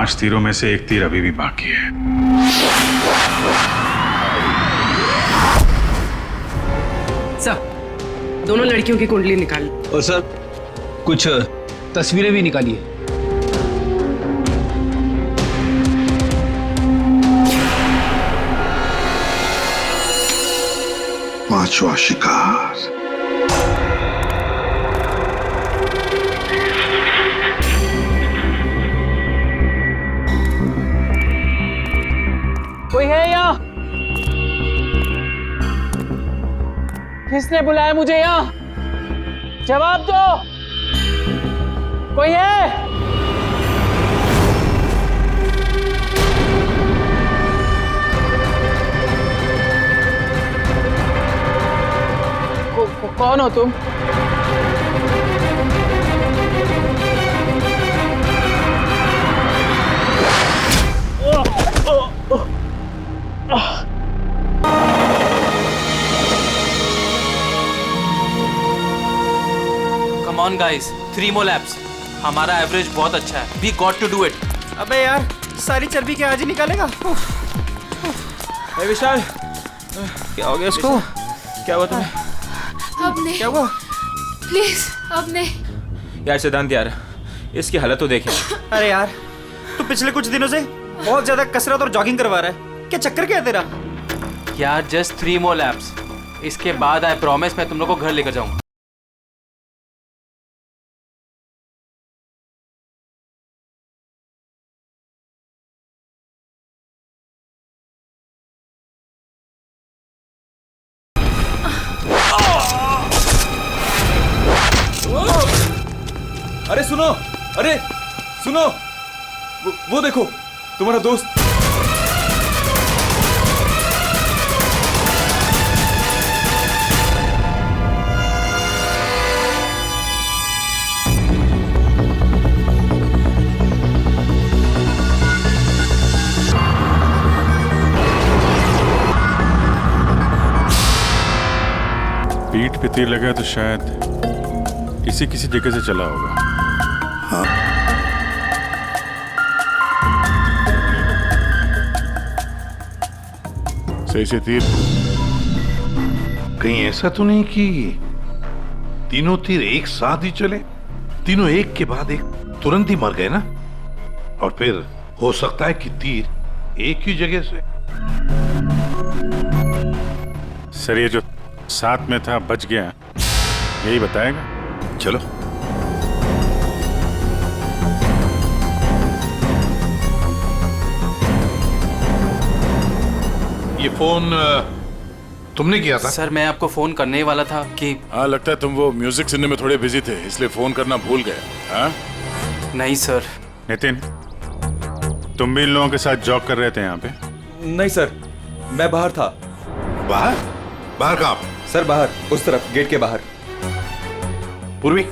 5 तीरों में से एक तीर अभी भी बाकी है। सर, दोनों लड़कियों की कुंडली निकाली। और सर कुछ तस्वीरें भी निकाली है। पांचवा शिकार। कोई है यहाँ? किसने बुलाया मुझे यहाँ? जवाब दो। कोई है? कौन हो तुम? Come on guys, 3 more laps. हमारा एवरेज बहुत अच्छा है. We got to do it. अबे यार, सारी चर्बी क्या आज ही निकालेगा? विशाल, क्या हो गया इसको? क्या हुआ तुम्हें? अब नहीं। क्या हुआ? प्लीज अब नहीं। यार सिद्धांत यार, इसकी हालत तो देखे। अरे यार, तू पिछले कुछ दिनों से बहुत ज्यादा कसरत और जॉगिंग करवा रहा है। क्या चक्कर क्या है तेरा? यार जस्ट 3 more laps. इसके बाद आई प्रॉमिस मैं तुम लोग को घर लेकर जाऊंगा. अरे सुनो, अरे सुनो, वो देखो तुम्हारा दोस्त। पीठ पे तीर लगा तो शायद इसी किसी जगह से चला होगा। हाँ। सही से तीर। कहीं ऐसा तो नहीं कि तीनों तीर एक साथ ही चले? तीनों एक के बाद एक तुरंत ही मर गए ना? और फिर हो सकता है कि तीर एक ही जगह से। सर ये जो साथ में था बच गया, यही बताएगा। चलो। ये फोन तुमने किया था? सर मैं आपको फोन करने ही वाला था कि हाँ लगता है तुम वो म्यूजिक सुनने में थोड़े बिजी थे इसलिए फोन करना भूल गए। हाँ? नहीं सर। नितिन, तुम भी इन लोगों के साथ जॉब कर रहे थे यहाँ पे? नहीं सर, मैं बाहर था। बाहर? बाहर कहाँ? सर बाहर, उस तरफ, गेट के बाहर। पूर्वी,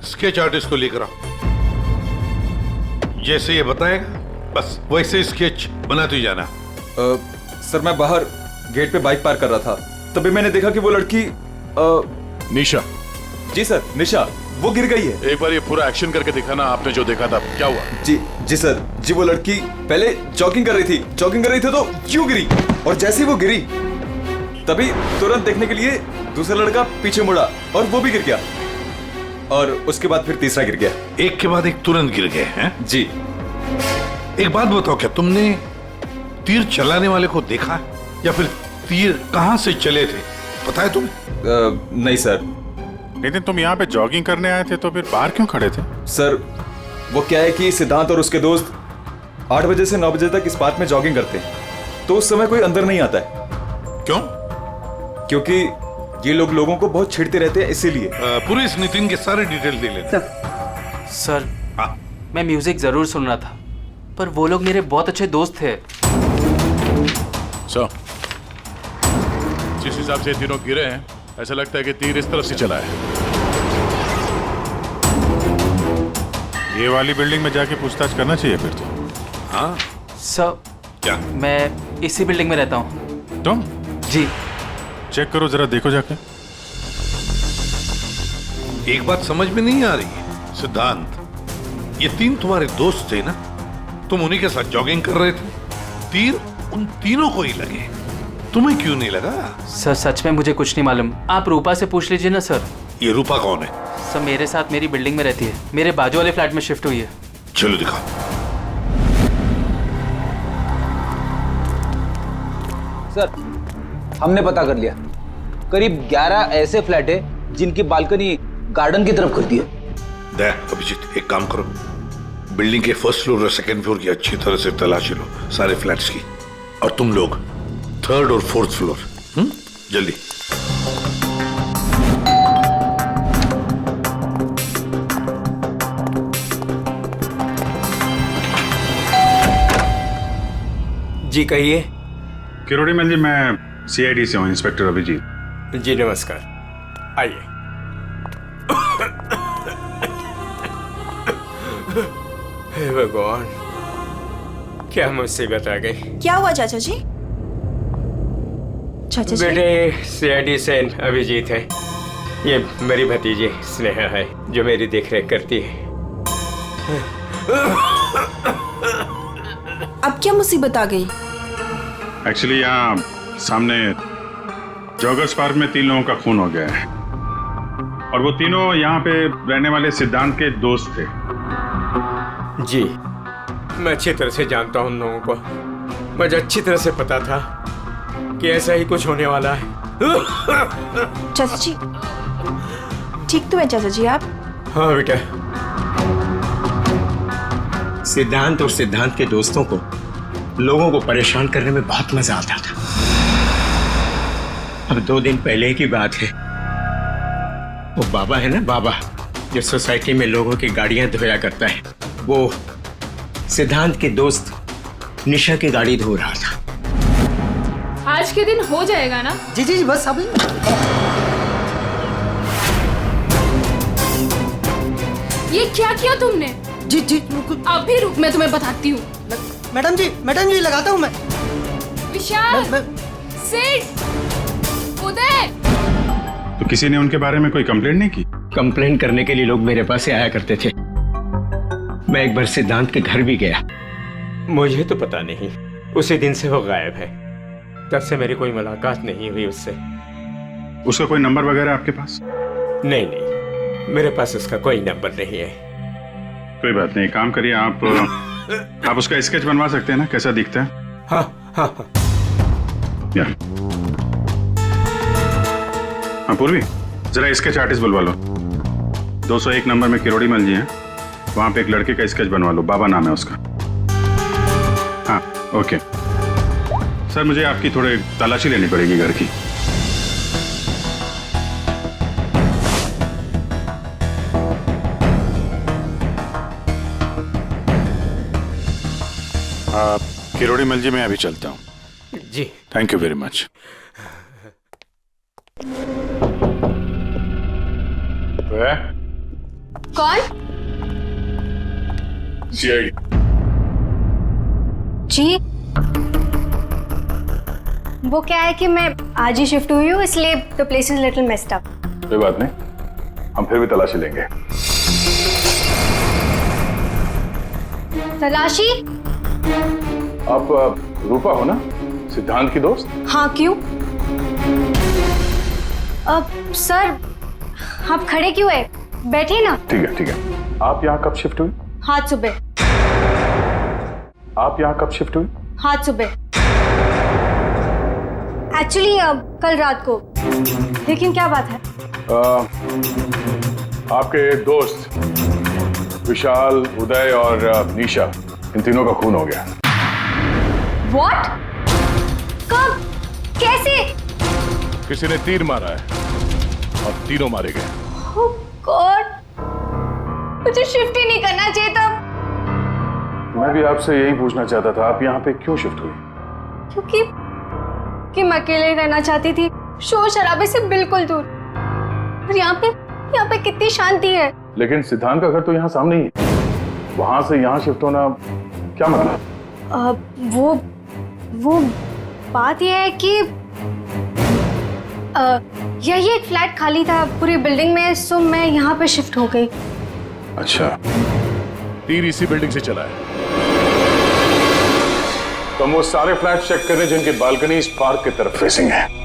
स्केच आर्टिस्ट को लेकर आओ। जैसे ये बताएगा बस वैसे स्केच बनाते ही जाना। सर मैं बाहर गेट पे बाइक पार्क कर रहा था, तभी मैंने देखा कि वो लड़की निशा। जी सर, निशा, वो गिर गई है। एक बार ये पूरा एक्शन करके दिखाना, आपने जो देखा था क्या हुआ? जी सर, जी वो लड़की पहले जॉगिंग कर रही थी तो यूं गिरी, और जैसे ही वो गिरी तभी तुरंत देखने के लिए दूसरा लड़का पीछे मुड़ा और वो भी गिर गया, और उसके बाद फिर तीसरा गिर गया। एक के बाद एक तुरंत गिर गए हैं? जी। एक बात बताओ, क्या तुमने तीर चलाने वाले को देखा या फिर तीर कहां से चले थे, पता है तुम्हें? नहीं सर। नितिन, तुम यहाँ पे जॉगिंग करने आए थे तो फिर बाहर क्यों खड़े थे? सर वो क्या है कि सिद्धांत और उसके दोस्त 8 बजे से 9 बजे तक इस पार्क में जॉगिंग करते हैं, तो उस समय कोई अंदर नहीं आता है। क्यों? क्योंकि ये लोग लोगों को बहुत छेड़ते रहते हैं, इसीलिए। पूरे इस नितिन के सारे डिटेल दे लेते। सर मैं म्यूजिक जरूर सुन रहा था, पर वो लोग मेरे बहुत अच्छे दोस्त थे। सो जिस हिसाब से तीनों गिरे हैं, ऐसा लगता है कि तीर इस तरफ से चला है। ये वाली बिल्डिंग में जाके पूछताछ करना चाहिए फिर तो। हाँ सर क्या? मैं इसी बिल्डिंग में रहता हूँ। तुम? जी। चेक करो जरा, देखो जाके। एक बात समझ में नहीं आ रही है सिद्धांत, ये 3 तुम्हारे दोस्त थे ना? तुम उन्हीं के साथ जॉगिंग कर रहे थे, तीर उन तीनों को ही लगे, तुम्हें क्यों नहीं लगा? सर सच में मुझे कुछ नहीं मालूम, आप रूपा से पूछ लीजिए ना सर। ये रूपा कौन है? सर मेरे साथ मेरी बिल्डिंग में रहती है, मेरे बाजू वाले फ्लैट में शिफ्ट हुई है। चलो दिखाओ। सर, हमने पता कर लिया, करीब 11 ऐसे फ्लैट है जिनकी बालकनी गार्डन की तरफ करती है। देख अभिजीत, एक काम करो, बिल्डिंग के फर्स्ट फ्लोर और सेकंड फ्लोर की अच्छी तरह से तलाशी लो, सारे फ्लैट्स की, और तुम लोग थर्ड और फोर्थ फ्लोर। जल्दी। जी कहिए। किरोड़ी मल जी, मैं सीआईडी से हूँ, इंस्पेक्टर अभिजीत। जी नमस्कार, आइए। हे भगवान, क्या मुसीबत आ गई। क्या हुआ चाचा जी? चाचा जी बेटे सीआईडी से अभिजीत है, ये मेरी भतीजी स्नेहा है जो मेरी देखरेख करती है। अब क्या मुसीबत आ गई? एक्चुअली यहाँ सामने जॉगर्स पार्क में 3 लोगों का खून हो गया है, और वो तीनों यहाँ पे रहने वाले सिद्धांत के दोस्त थे। जी मैं अच्छी तरह से जानता हूँ उन लोगों को, मुझे अच्छी तरह से पता था कि ऐसा ही कुछ होने वाला है। चाचा जी ठीक तो है चाचा जी आप? हाँ बेटा, सिद्धांत और सिद्धांत के दोस्तों को लोगों को परेशान करने में बहुत मजा आता था। अब 2 दिन पहले की बात है, वो बाबा है ना, बाबा जो सोसाइटी में लोगों की गाड़ियां धोया करता है, वो सिद्धांत के दोस्त निशा की गाड़ी धो रहा था। आज के दिन हो जाएगा ना? जी जी बस अभी। ये क्या किया तुमने? जी जी अभी रुक, मैं तुम्हें बताती हूँ। मैडम जी लगाता हूँ मैं। विशाल, सिड, उदय। तो किसी ने उनके बारे में कोई कंप्लेंट नहीं की? कंप्लेन करने के लिए लोग मेरे पास से आया करते थे। मैं एक बार सिद्धांत के घर भी गया, मुझे तो पता नहीं उसी दिन से वो गायब है, तब से मेरी कोई मुलाकात नहीं हुई उससे। उसका कोई नंबर वगैरह आपके पास? नहीं नहीं, मेरे पास उसका कोई नंबर नहीं है। कोई बात नहीं, काम करिए, आप उसका स्केच बनवा सकते हैं ना, कैसा दिखता है? हाँ हाँ हाँ। या हाँ पूर्वी, जरा स्केच आर्टिस्ट बुलवा लो। 201 नंबर में किरोड़ी मल जी हैं, वहां पे एक लड़के का स्केच बनवा लो, बाबा नाम है उसका। हाँ ओके सर, मुझे आपकी थोड़ी तलाशी लेनी पड़ेगी घर की। किरोड़ी मल जी, मैं अभी चलता हूँ। जी थैंक यू वेरी मच। कौन? सीआईडी। जी वो क्या है कि मैं आज ही शिफ्ट हुई हूँ, इसलिए the place is little messed up. कोई बात नहीं, हम फिर भी तलाशी लेंगे। तलाशी? आप रूपा हो ना, सिद्धांत की दोस्त? हाँ क्यों? सर आप खड़े क्यों है, बैठिए ना। ठीक है। आप यहाँ कब शिफ्ट हुई? आज सुबह। आप यहाँ कब शिफ्ट हुई? आज सुबह, एक्चुअली कल रात को। लेकिन क्या बात है? आपके दोस्त विशाल, उदय और निशा, इन तीनों का खून हो गया। What? कब? कैसे? किसी ने तीर मारा है और तीनों मारे गए। Oh God! मुझे शिफ्ट ही नहीं करना चाहिए था। मैं भी आपसे यही पूछना चाहता था, आप यहाँ पे क्यों शिफ्ट हुई? क्योंकि मैं अकेले रहना चाहती थी, शोर शराबे से बिल्कुल दूर। और यहाँ पे कितनी शांति है। लेकिन सिद्धांत का घर तो यहाँ सामने ही है, वहां से यहाँ शिफ्ट होना क्या मतलब? वो बात यह है कि यही एक फ्लैट खाली था पूरी बिल्डिंग में, सो मैं यहाँ पे शिफ्ट हो गई। अच्छा, तीर इसी बिल्डिंग से चला है। तो हम वो सारे फ्लैट चेक कर रहे हैं जिनकी बालकनी इस पार्क की तरफ फेसिंग है।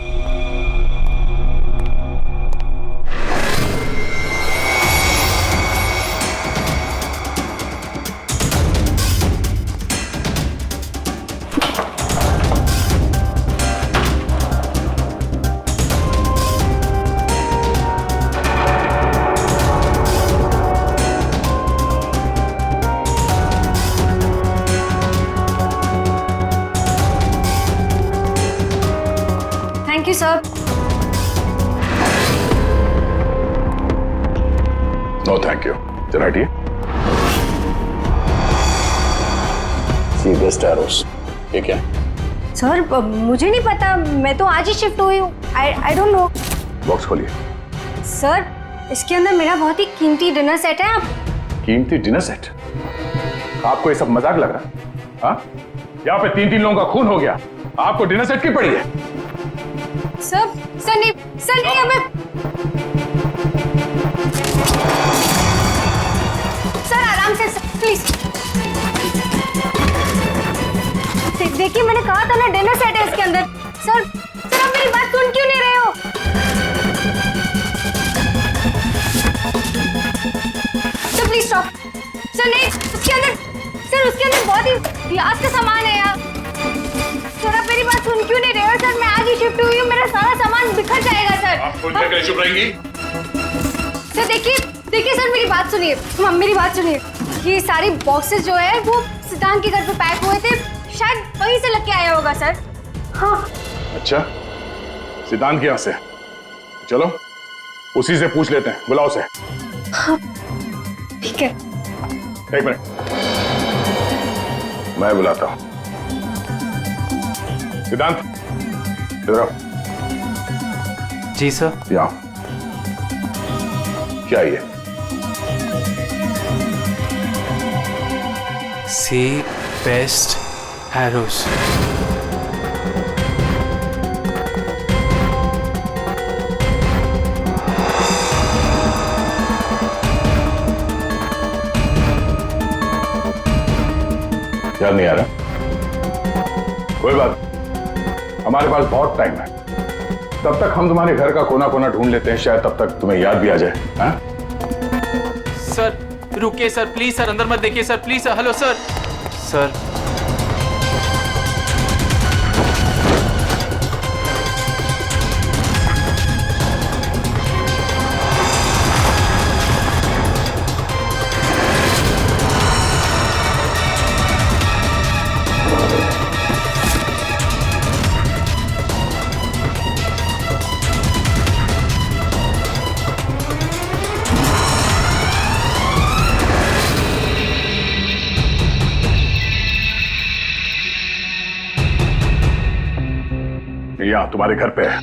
Thank you sir. No thank you. जरा हटिए। See best arrows. ये क्या है? सर मुझे नहीं पता, मैं तो आज ही शिफ्ट हुई हूँ। I don't know. बॉक्स खोलिए। सर इसके अंदर मेरा बहुत ही कीमती डिनर सेट है। आप कीमती डिनर सेट? आपको ये सब मजाक लग रहा है? हाँ? यहाँ पे 3-3 लोगों का खून हो गया, आपको डिनर सेट की पड़ी है? सर नहीं हमें। सर आराम से प्लीज। देखिए मैंने कहा था ना डिनर सेट है इसके अंदर। सर आप मेरी बात सुन क्यों नहीं रहे हो? Sir please stop. सर नहीं, उसके अंदर बहुत ही ग्लास का सामान है यार। सर आप मेरी बात सुन क्यों नहीं रहे हो? सर मैं आज ही शिफ्ट हुई हूँ, मेरा सारा सामान बिखर जाएगा सर। आप खुद जगह चुप रहेंगी? सर देखिए सर मेरी बात सुनिए। मेरी बात सुनिए। ये सारी बॉक्सेस जो है वो सिद्धांत के घर पे पैक हुए थे, शायद वहीं से लग के आया होगा सर। हाँ। अच्छा, सिद्धांत के यहाँ से? चलो उसी से पूछ लेते हैं, बुलाओ उसे। हाँ ठीक है। एक मिनट, मैं बुलाता हूँ। सिद्धांत इधर आओ। जी सर। यहाँ क्या ये? सी बेस्ट एरोस। याद नहीं आ रहा? कोई बात, हमारे पास बहुत टाइम है। तब तक हम तुम्हारे घर का कोना कोना ढूंढ लेते हैं, शायद तब तक तुम्हें याद भी आ जाए। हाँ? सर रुकिए सर, प्लीज सर, अंदर मत देखिए sir, please sir. Hello sir. Sir यहाँ तुम्हारे घर पे है।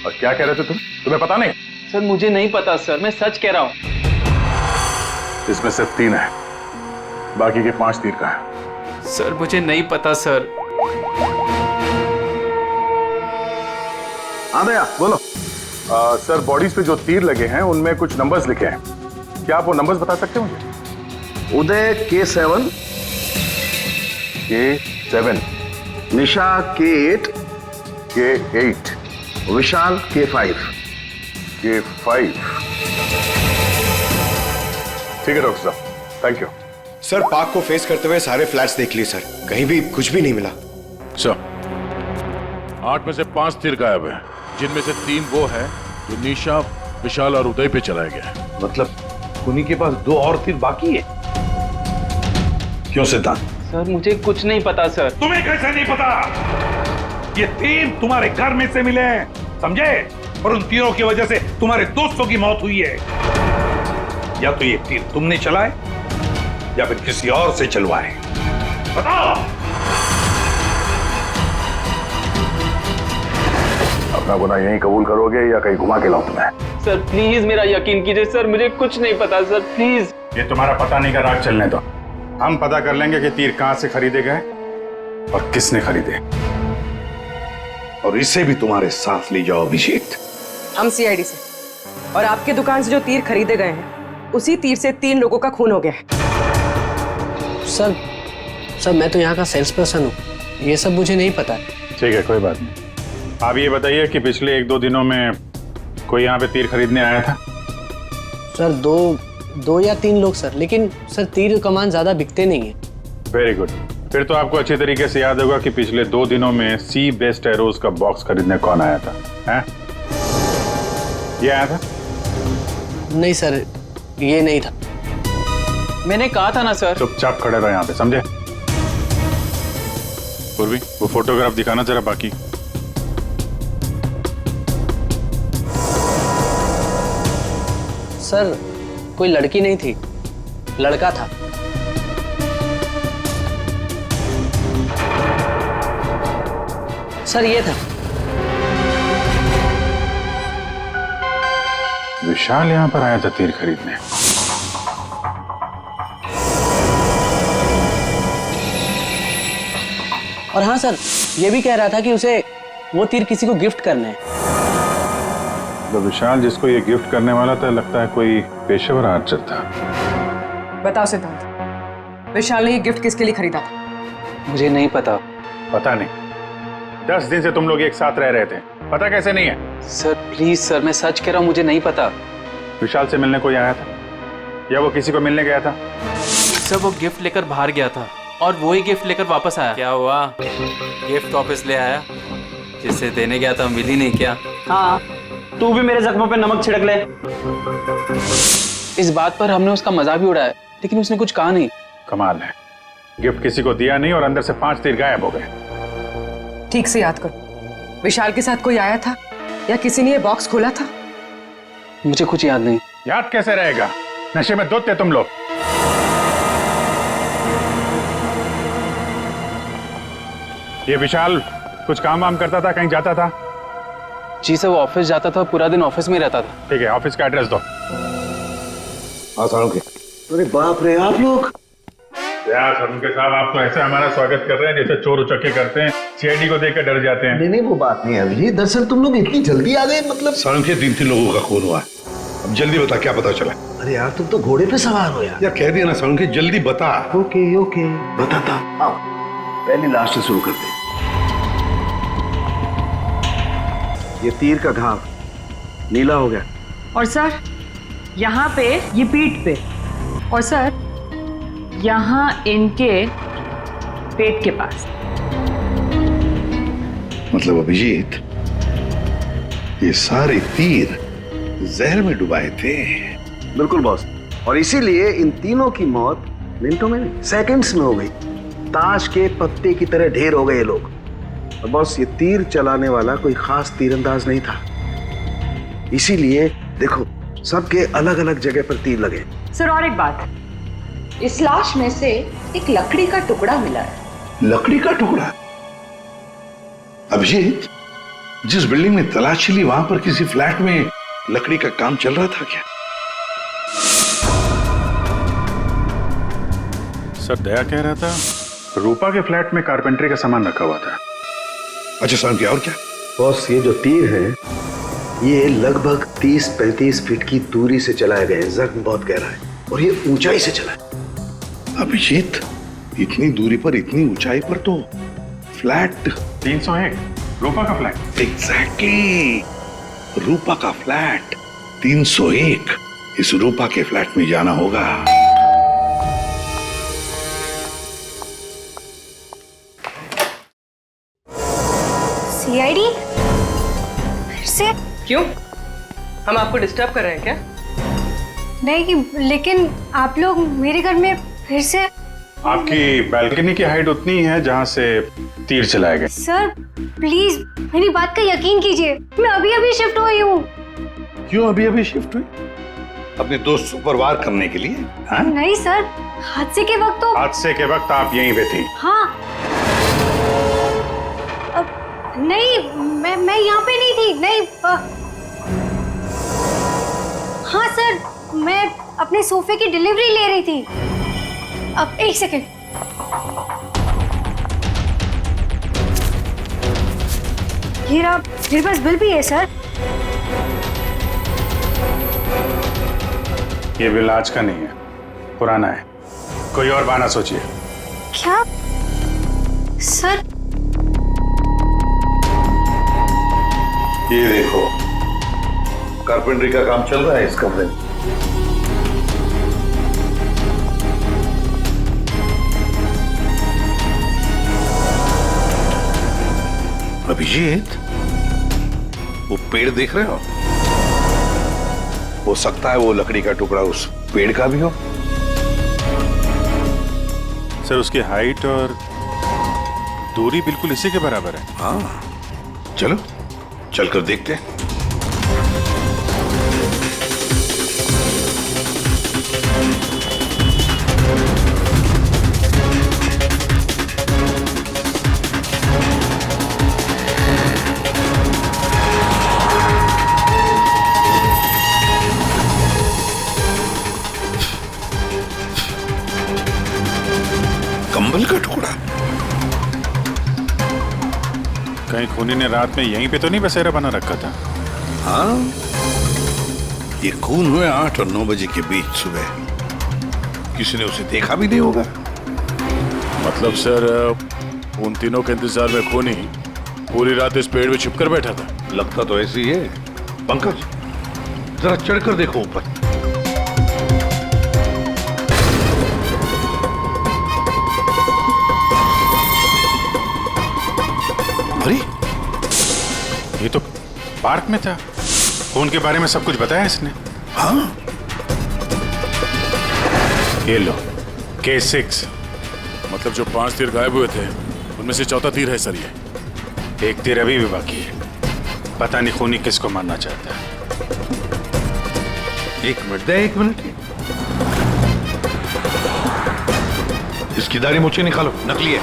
और क्या कह रहे थे तुम? तुम्हें पता नहीं? सर मुझे नहीं पता सर, मैं सच कह रहा हूँ। इसमें सिर्फ 3 है, बाकी के 5 तीर का है। सर मुझे नहीं पता सर। हाँ भैया बोलो। सर बॉडीज पे जो तीर लगे हैं उनमें कुछ नंबर्स लिखे हैं, क्या आप वो नंबर्स बता सकते हो मुझे? उदय K7, K7, निशा K8, K8, विशाल K5। K5। ठीक है डॉक्टर साहब, थैंक यू। सर पार्क को फेस करते हुए सारे फ्लैट्स देख लिए सर, कहीं भी कुछ भी नहीं मिला। सर 8 में से 5 तीर गायब है, जिनमें से 3 वो है जो निशा, विशाल और उदय पे चलाया गया है। मतलब उन्हीं के पास 2 और तीर बाकी है। क्यों सिद्धांत? सर मुझे कुछ नहीं पता सर। तुम्हें कैसे नहीं पता? ये तीर तुम्हारे घर में से मिले हैं, समझे? और उन तीरों की वजह से तुम्हारे दोस्तों की मौत हुई है। या तो ये तीर तुमने चलाए या फिर किसी और से चलवाए, बताओ। अपना गुनाह यहीं कबूल करोगे या कहीं घुमा के लाऊं तुम्हें? सर प्लीज मेरा यकीन कीजिए सर, मुझे कुछ नहीं पता सर, प्लीज। ये तुम्हारा पता नहीं का राग चलने दो, हम पता कर लेंगे कि तीर कहां से खरीदे गए और किसने खरीदे। और इसे भी तुम्हारे साथ ले जाओ अभिषेक। हम सीआईडी से, और आपके दुकान से जो तीर खरीदे गए हैं उसी तीर से 3 लोगों का खून हो गया है। सर मैं तो यहाँ का सेल्स पर्सन हूँ, ये सब मुझे नहीं पता। ठीक है, कोई बात नहीं। आप ये बताइए कि पिछले 1-2 दिनों में कोई यहाँ पे तीर खरीदने आया था? सर दो या 3 लोग सर, लेकिन सर तीर कमान ज्यादा बिकते नहीं है। Very good. फिर तो आपको अच्छी तरीके से याद होगा कि पिछले 2 दिनों में सी बेस्ट एरोज का बॉक्स खरीदने कौन आया था? हैं? ये आया था? नहीं सर, ये नहीं था। मैंने कहा था ना सर। चुपचाप खड़े रहो यहाँ पे, समझे? पूर्वी, वो फोटोग्राफ दिखाना जरा। बाकी सर कोई लड़की नहीं थी, लड़का था। सर ये था। विशाल यहाँ पर आया था तीर खरीदने। और हाँ सर, ये भी कह रहा था कि उसे वो तीर किसी को गिफ्ट करना है। तो विशाल जिसको ये गिफ्ट करने वाला था, लगता है कोई पेशेवर आर्चर था। बताओ सिद्धांत, विशाल ने ये गिफ्ट किसके लिए खरीदा था? मुझे नहीं पता। पता नहीं? 10 दिन से तुम लोग एक साथ रह रहे थे, पता कैसे नहीं है? सर प्लीज सर, मैं सच कह रहा हूँ, मुझे नहीं पता। विशाल से मिलने कोई आया था या वो किसी को मिलने गया था? सर वो गिफ्ट लेकर बाहर गया था और वो ही गिफ्ट लेकर वापस आया। क्या हुआ, गिफ्ट वापस ले आया? जिससे देने गया था मिल ही नहीं क्या? हाँ, तू भी मेरे जख्मों पे नमक छिड़क ले। इस बात पर हमने उसका मजाक भी उड़ाया, लेकिन उसने कुछ कहा नहीं। कमाल है, गिफ्ट किसी को दिया नहीं और अंदर से 5 तीर गायब हो गए। ठीक से याद करो, विशाल के साथ कोई आया था या किसी ने ये बॉक्स खोला था? मुझे कुछ याद नहीं। याद कैसे रहेगा, नशे में धुत थे तुम लोग। ये विशाल कुछ काम वाम करता था, कहीं जाता था? जी सर, वो ऑफिस जाता था, पूरा दिन ऑफिस में रहता था। ठीक है, ऑफिस का एड्रेस दो। अरे बाप रे, आप लोग! यार सरुणके साहब, आप तो ऐसे हमारा स्वागत कर रहे हैं जैसे चोर उचक्के करते हैं, सीआईडी को देखकर डर जाते हैं। नहीं, वो बात नहीं है अभी। दरअसल तुम लोग इतनी जल्दी आ गए, मतलब सरुणके 3 लोगों का खून हुआ है। अब जल्दी बता, क्या पता चला? अरे यार, तुम तो घोड़े पे सवार हो यार। कह दिया ना सरुणके, जल्दी बता। ओके बताता। आओ, पहले लास्ट से शुरू करते हैं। ये तीर का घाव नीला हो गया। और सर यहाँ पे ये पीठ पे, और सर यहाँ इनके पेट के पास। मतलब अभिजीत, ये सारे तीर जहर में डुबाए थे। बिल्कुल बॉस, और इसीलिए इन तीनों की मौत मिनटों में नहीं, सेकंड्स में हो गई। ताश के पत्ते की तरह ढेर हो गए ये लोग। और बॉस, ये तीर चलाने वाला कोई खास तीरंदाज नहीं था, इसीलिए देखो सबके अलग अलग जगह पर तीर लगे। सर और एक बात, इस लाश में से एक लकड़ी का टुकड़ा मिला है। लकड़ी का टुकड़ा? अभिजीत, जिस बिल्डिंग में तलाशी ली, वहां पर किसी फ्लैट में लकड़ी का काम चल रहा था क्या? सर दया कह रहा था रूपा के फ्लैट में कारपेंटरी का सामान रखा हुआ था। अच्छा साहब, क्या और क्या? बॉस, ये जो तीर है ये लगभग 30-35 फीट की दूरी से चलाए गए। जख्म बहुत गहरा है और ये ऊंचाई से चला है। अभिजीत, इतनी दूरी पर, इतनी ऊंचाई पर तो फ्लैट 301 रूपा का फ्लैट। एग्जैक्टली, रूपा का फ्लैट 301। इस रूपा के फ्लैट में जाना होगा। सीआईडी? फिर से? क्यों, हम आपको डिस्टर्ब कर रहे हैं क्या? नहीं, लेकिन आप लोग मेरे घर में फिर से? आपकी बैल्कनी की हाइट उतनी है जहां से तीर चलाए गए। सर प्लीज मेरी बात का यकीन कीजिए, मैं अभी अभी शिफ्ट हुई हूँ। क्यों अभी अभी शिफ्ट हुई? अपने दोस्त को परवार करने के लिए? हाँ? नहीं सर, हादसे के वक्त तो। हादसे के वक्त आप यहीं पे थी? हाँ। नहीं, मैं यहाँ पे नहीं थी। नहीं हाँ सर, मैं अपने सोफे की डिलीवरी ले रही थी। अब एक सेकंड। ये रहा, मेरे पास बिल भी है सर। ये बिल आज का नहीं है, पुराना है। कोई और बहाना सोचिए। क्या सर? ये देखो, कारपेंटरी का काम चल रहा है इस कमरे में। अभिजीत, वो पेड़ देख रहे हो सकता है वो लकड़ी का टुकड़ा उस पेड़ का भी हो। सर उसकी हाइट और दूरी बिल्कुल इसी के बराबर है। हाँ, चलो चलकर देखते हैं। कंबल का टुकड़ा। कहीं खूनी ने रात में यहीं पे तो नहीं बसेरा बना रखा था? हाँ, ये खून हुए 8 और 9 बजे के बीच सुबह। किसी ने उसे देखा भी नहीं होगा। मतलब सर उन तीनों के इंतजार में खूनी पूरी रात इस पेड़ में छिपकर बैठा था। लगता तो ऐसे ही है। पंकज, जरा चढ़कर देखो ऊपर। अरे ये तो पार्क में था। खून के बारे में सब कुछ बताया इसने। हाँ, ये लो K6। मतलब जो 5 तीर गायब हुए थे उनमें से चौथा तीर है सर। ये एक तीर अभी भी बाकी है। पता नहीं खूनी किसको मारना चाहता है। 1 मिनट दे, 1 मिनट। इसकी दाढ़ी मूछें निकालो, नकली है।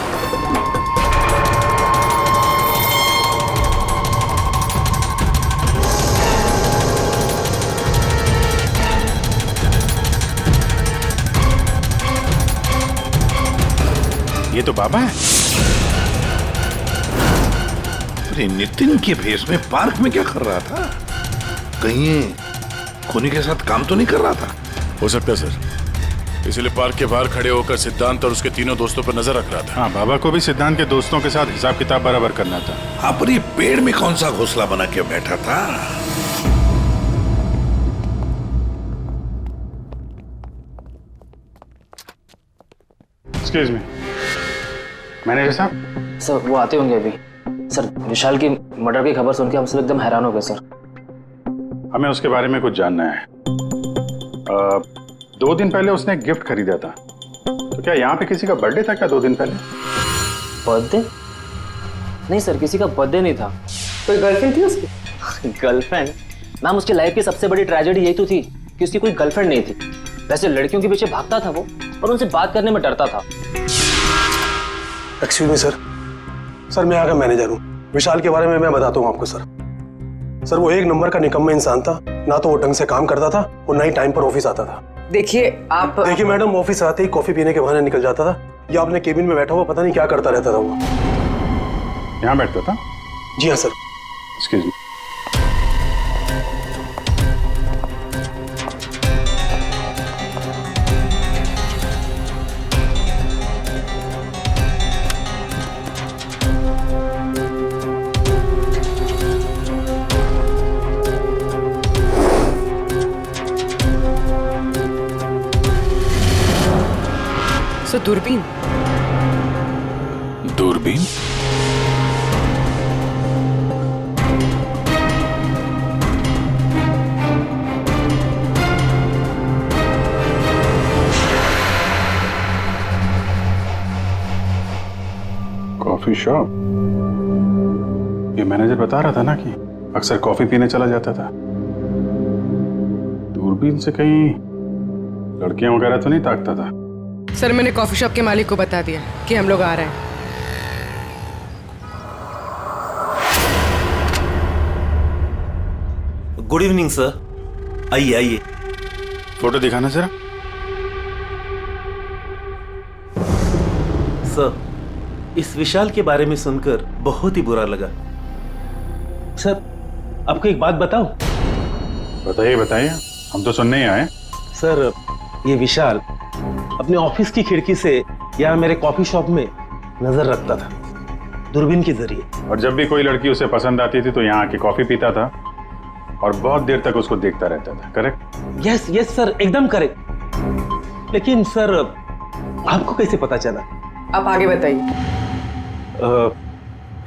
ये तो बाबा है। अरे नितिन के भेष में पार्क में क्या कर रहा था? कहीं ये खूनी के साथ काम तो नहीं कर रहा था? हो सकता है सर, इसलिए पार्क के बाहर खड़े होकर सिद्धांत और उसके तीनों दोस्तों पर नजर रख रहा था। हाँ, बाबा को भी सिद्धांत के दोस्तों के साथ हिसाब किताब बराबर करना था। हाँ, पर ये पेड़ में कौन सा घोंसला बना के बैठा था? एक्सक्यूज मी, मैनेजर साहब। सर वो आते होंगे अभी। सर विशाल की मर्डर की खबर सुन के हम सब एकदम हैरान हो गए सर। हमें उसके बारे में कुछ जानना है। 2 दिन पहले उसने एक गिफ्ट खरीदा था, तो क्या यहाँ पे किसी का बर्थडे था क्या 2 दिन पहले? बर्थडे? नहीं सर, किसी का बर्थडे नहीं था। कोई गर्लफ्रेंड थी उसकी? गर्लफ्रेंड? मैम उसकी लाइफ की सबसे बड़ी ट्रेजेडी यही तो थी कि उसकी कोई गर्लफ्रेंड नहीं थी। वैसे लड़कियों के पीछे भागता था वो और उनसे बात करने में डरता था। एक्सक्यूज मी सर, सर मैं यहाँ का मैनेजर हूँ। विशाल के बारे में मैं बताता हूँ आपको सर। सर वो 1 नंबर का निकम्मा इंसान था। ना तो वो ढंग से काम करता था और ना ही टाइम पर ऑफिस आता था। देखिए मैडम, ऑफिस आते ही कॉफी पीने के बहाने निकल जाता था या अपने केबिन में बैठा हुआ पता नहीं क्या करता रहता था वो। यहाँ बैठता था? जी हाँ सर। Excuse me. सो दूरबीन? दूरबीन? Coffee shop? ये मैनेजर बता रहा था ना कि अक्सर कॉफी पीने चला जाता था। दूरबीन से कहीं लड़कियां वगैरह तो नहीं ताकता था? सर मैंने कॉफी शॉप के मालिक को बता दिया कि हम लोग आ रहे हैं। गुड इवनिंग सर, आइए आइए। फोटो दिखाना जरा। सर इस विशाल के बारे में सुनकर बहुत ही बुरा लगा। सर आपको एक बात बताऊं? बताइए बताइए, हम तो सुनने ही आए। सर ये विशाल अपने ऑफिस की खिड़की से यहाँ मेरे कॉफी शॉप में नजर रखता था। दूरबीन के जरिए। और जब भी कोई लड़की उसे पसंद आती थी तो यहाँ आके कॉफी पीता था और बहुत देर तक उसको देखता रहता था, करेक्ट? यस यस सर, एकदम करेक्ट। लेकिन सर आपको कैसे पता चला? आप आगे बताइए।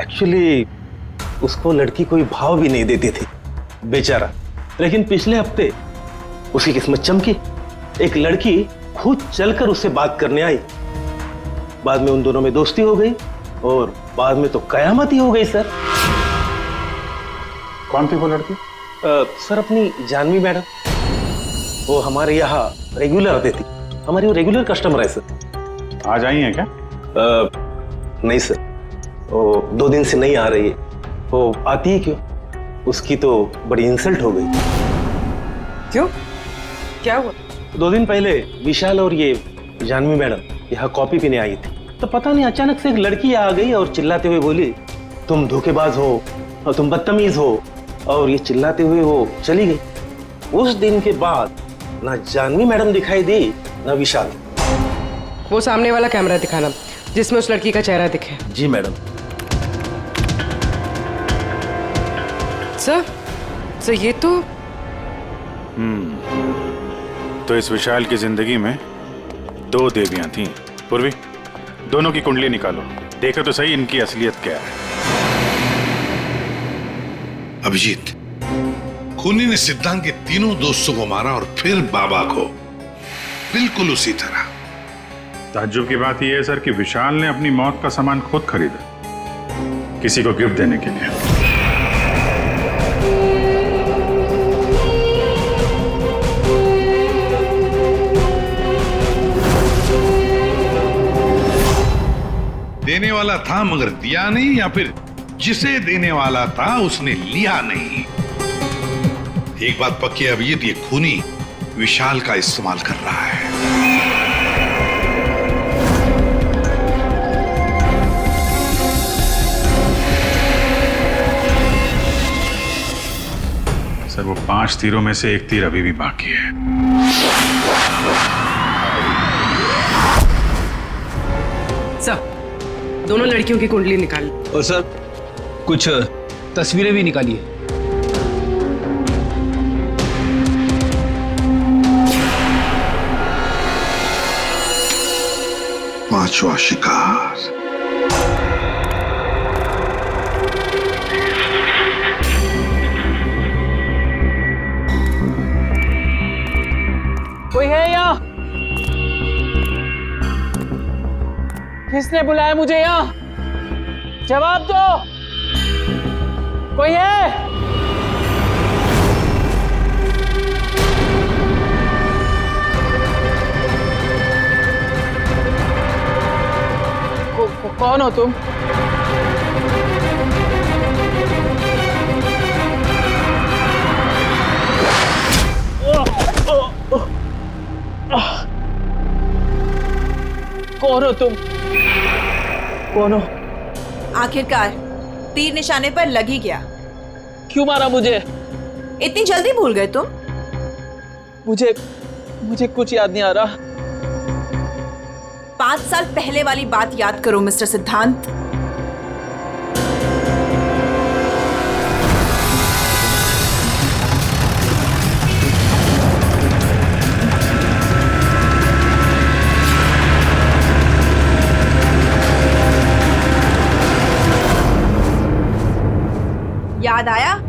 एक्चुअली उसको लड़की कोई भाव भी नहीं देती थी बेचारा, लेकिन पिछले हफ्ते उसकी किस्मत चमकी। एक लड़की खुद चलकर उससे बात करने आई। बाद में उन दोनों में दोस्ती हो गई और बाद में तो कयामत ही हो गई सर। कौन थी वो लड़की? सर अपनी जानवी मैडम, वो हमारे यहाँ रेगुलर आती थी, हमारी वो रेगुलर कस्टमर है सर। आज आई है क्या? नहीं सर, वो 2 दिन से नहीं आ रही है। वो आती है क्यों? उसकी तो बड़ी इंसल्ट हो गई। क्यों? क्या हुआ? 2 दिन पहले विशाल और ये जानवी मैडम यहाँ कॉफी पीने आई थी, तो पता नहीं अचानक से एक लड़की आ गई और चिल्लाते हुए बोली, तुम धोखेबाज हो और तुम बदतमीज हो, और ये चिल्लाते हुए वो चली गई। उस दिन के बाद ना जानवी मैडम दिखाई दी ना विशाल। वो सामने वाला कैमरा दिखाना जिसमें उस लड़की का चेहरा दिखे। जी मैडम। सर ये तो इस विशाल की जिंदगी में 2 देवियां थीं। पूर्वी, दोनों की कुंडली निकालो, देखो तो सही इनकी असलियत क्या है। अभिजीत, खूनी ने सिद्धांत के तीनों दोस्तों को मारा और फिर बाबा को, बिल्कुल उसी तरह। ताज्जुब की बात यह है सर कि विशाल ने अपनी मौत का सामान खुद खरीदा किसी को गिफ्ट देने के लिए। देने वाला था मगर दिया नहीं, या फिर जिसे देने वाला था उसने लिया नहीं। एक बात पक्की है अभिजीत, ये खूनी विशाल का इस्तेमाल कर रहा है। सर वो 5 तीरों में से 1 तीर अभी भी बाकी है। सर दोनों लड़कियों की कुंडली निकाली। और सर कुछ तस्वीरें भी निकाली है। पांचवा शिकार। कोई है यहाँ? किसने बुलाया मुझे यहाँ? जवाब दो। कोई है? कौन हो तुम? कौन हो तुम? कौन हो? आखिरकार तीर निशाने पर लग ही गया। क्यों मारा मुझे? इतनी जल्दी भूल गए तुम? मुझे कुछ याद नहीं आ रहा। 5 साल पहले वाली बात याद करो मिस्टर सिद्धांत। याद आया?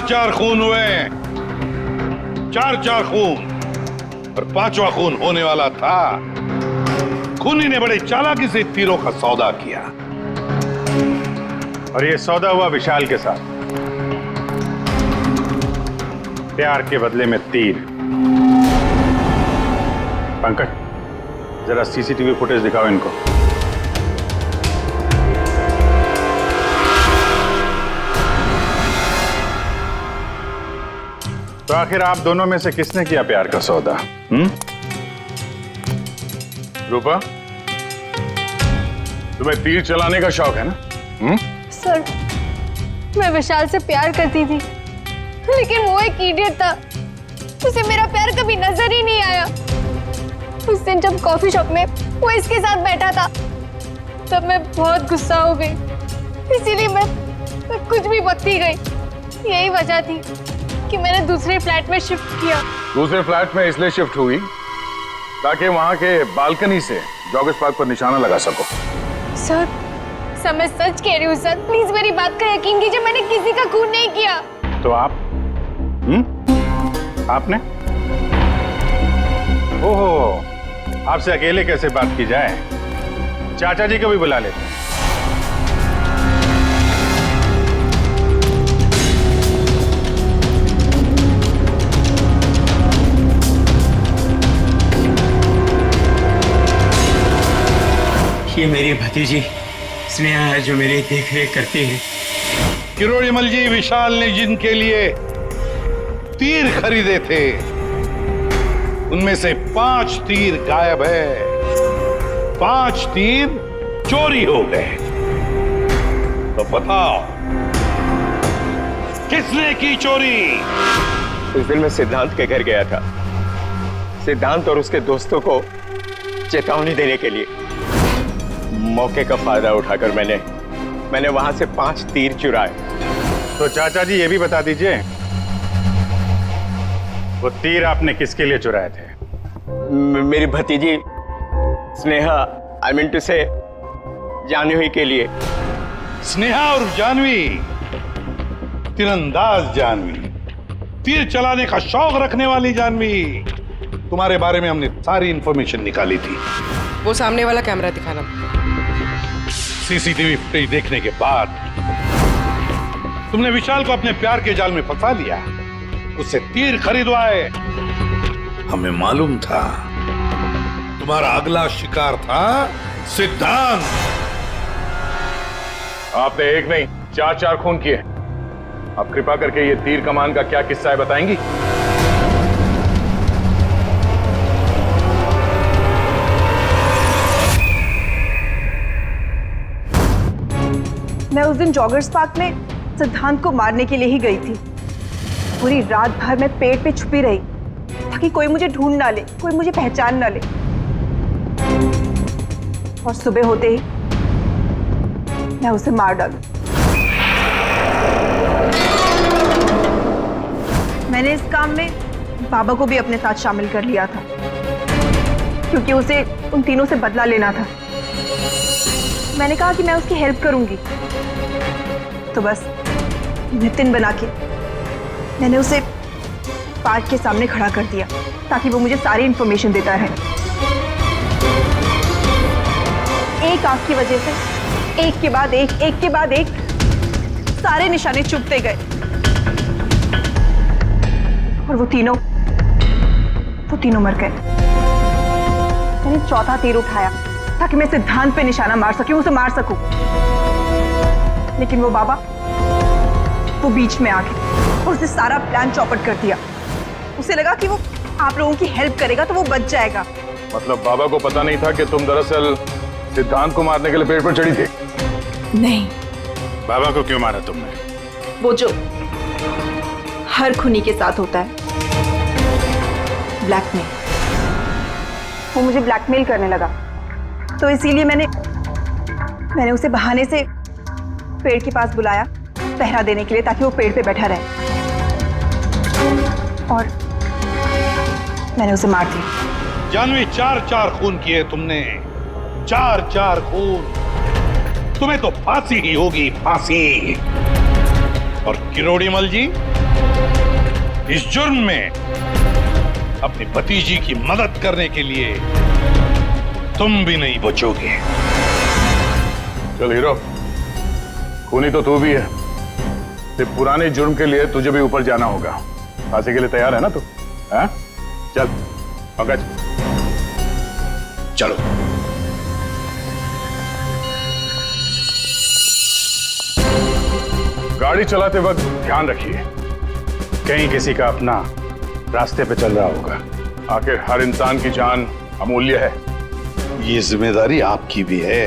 चार खून हुए, 4 खून, और 5वां खून होने वाला था। खूनी ने बड़े चालाकी से तीरों का सौदा किया, और ये सौदा हुआ विशाल के साथ। प्यार के बदले में तीर। पंकज जरा सीसीटीवी फुटेज दिखाओ इनको। तो आखिर आप दोनों में से किसने किया प्यार का सौदा? रूपा, तुम्हें तीर चलाने का शौक है ना? सर, मैं विशाल से प्यार करती थी, लेकिन वो एक इडियट था। उसे मेरा प्यार कभी नजर ही नहीं आया। उस दिन जब कॉफी शॉप में वो इसके साथ बैठा था, तब मैं बहुत गुस्सा हो गई। इसीलिए मैं कुछ भी बकती गई। यही वजह थी कि मैंने दूसरे फ्लैट में शिफ्ट किया। दूसरे फ्लैट में इसलिए शिफ्ट हुई ताकि वहां के बालकनी से जॉगर्स पार्क पर निशाना लगा सको। सर, मैं सच कह रही हूँ सर, प्लीज मेरी बात का यकीन कीजिए, मैंने किसी का खून नहीं किया। तो आप आपने? ओहो, आपसे अकेले कैसे बात की जाए? चाचा जी को भी बुला लेते हैं। ये मेरी भतीजी स्नेहा है जो मेरी देख रेख करती है। किरोड़ीमल जी, विशाल ने जिनके लिए तीर खरीदे थे उनमें से 5 तीर गायब है। 5 तीर चोरी हो गए। तो बताओ किसने की चोरी? उस दिन मैं सिद्धांत के घर गया था, सिद्धांत और उसके दोस्तों को चेतावनी देने के लिए। मौके का फायदा उठाकर मैंने वहां से 5 तीर चुराए। तो चाचा जी ये भी बता दीजिए, वो तीर आपने किसके लिए चुराए थे? मेरी भतीजी स्नेहा, आई मीन टू से जानवी के लिए। स्नेहा और जानवी, तीरंदाज जानवी, तीर चलाने का शौक रखने वाली जानवी, तुम्हारे बारे में हमने सारी इंफॉर्मेशन निकाली थी। वो सामने वाला कैमरा दिखाना। सीसीटीवी फुटेज देखने के बाद तुमने विशाल को अपने प्यार के जाल में फंसा लिया, उससे तीर खरीदवाए। हमें मालूम था तुम्हारा अगला शिकार था सिद्धांत। आपने एक नहीं 4 खून किए। आप कृपा करके ये तीर कमान का क्या किस्सा है बताएंगी? मैं उस दिन जॉगर्स पार्क में सिद्धांत को मारने के लिए ही गई थी। पूरी रात भर मैं पेड़ पे छुपी रही ताकि कोई मुझे ढूंढ ना ले, कोई मुझे पहचान ना ले। और सुबह होते ही मैं उसे मार डालूं। मैंने इस काम में बाबा को भी अपने साथ शामिल कर लिया था, क्योंकि उसे उन तीनों से बदला लेना था। मैंने कहा कि मैं उसकी हेल्प करूंगी, तो बस नितिन बना के मैंने उसे पार्क के सामने खड़ा कर दिया ताकि वो मुझे सारी इंफॉर्मेशन देता रहे। एक आंख की वजह से एक के बाद एक सारे निशाने चुभते गए और वो तीनों मर गए। मैंने चौथा तीर उठाया ताकि मैं सिद्धांत पे निशाना मार सकूं, उसे मार सकूं, लेकिन वो बाबा वो बीच में आ गए और उसने सारा प्लान चौपट कर दिया। उसे लगा कि वो आप लोगों की हेल्प करेगा तो वो बच जाएगा। मतलब बाबा को पता नहीं था कि तुम दरअसल सिद्धांत को मारने के लिए पेड़ पर चढ़ी थी? नहीं। बाबा को क्यों मारा तुमने? वो जो हर खूनी के साथ होता है, ब्लैकमेल। वो मुझे ब्लैकमेल करने लगा, तो इसीलिए मैंने उसे बहाने से पेड़ के पास बुलाया पहरा देने के लिए, ताकि वो पेड़ पे बैठा रहे, और मैंने उसे मार दिया। जानवी, 4 खून किए तुमने, 4 खून। तुम्हें तो फांसी ही होगी, फांसी। और किरोड़ीमल जी, इस जुर्म में अपनी भतीजी की मदद करने के लिए तुम भी नहीं बचोगे। चल हीरो, खूनी तो तू भी है, सिर्फ पुराने जुर्म के लिए तुझे भी ऊपर जाना होगा। फांसी के लिए तैयार है ना तू? हाँ? चल पंकज, चलो। गाड़ी चलाते वक्त ध्यान रखिए, कहीं किसी का अपना रास्ते पे चल रहा होगा। आखिर हर इंसान की जान अमूल्य है। ये जिम्मेदारी आपकी भी है।